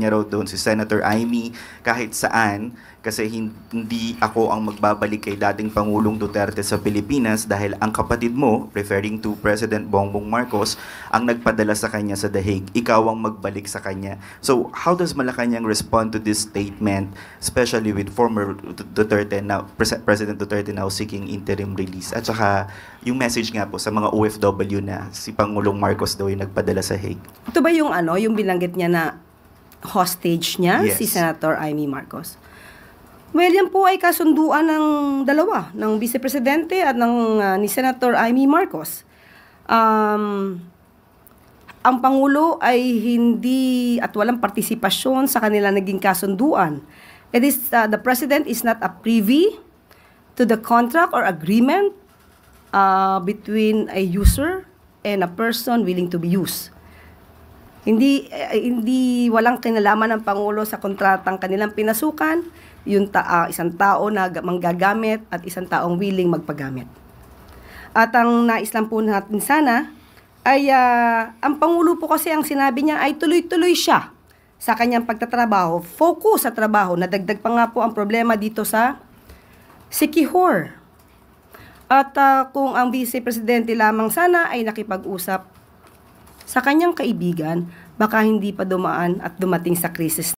niya raw doon si Senator Amy kahit saan kasi hindi ako ang magbabalik kay dating Pangulong Duterte sa Pilipinas dahil ang kapatid mo, referring to President Bongbong Marcos, ang nagpadala sa kanya sa The Hague. Ikaw ang magbalik sa kanya. So, how does Malacanang respond to this statement, especially with former Duterte now, President Duterte now seeking interim release? At saka, yung message nga po sa mga OFW na si Pangulong Marcos daw yung nagpadala sa Hague. Ito ba yung yung binanggit niya na hostage niya, Yes. si Senator Amy Marcos? Well, yan po ay kasunduan ng dalawa, ng Vice Presidente at ni Senator Amy Marcos. Ang Pangulo ay hindi at walang partisipasyon sa kanila naging kasunduan. It is, the President is not a privy to the contract or agreement between a user and a person willing to be used. Hindi walang kinalaman ng Pangulo sa kontratang kanilang pinasukan, yung isang tao na manggagamit at isang taong willing magpagamit. At ang nais lang po natin sana ay ang Pangulo po kasi ang sinabi niya ay tuloy-tuloy siya sa kanyang pagtatrabaho, focus sa trabaho. Nadagdag pa nga po ang problema dito sa Siquijor. At kung ang Vice Presidente lamang sana ay nakipag-usap sa kanyang kaibigan, baka hindi pa dumaan at dumating sa krisis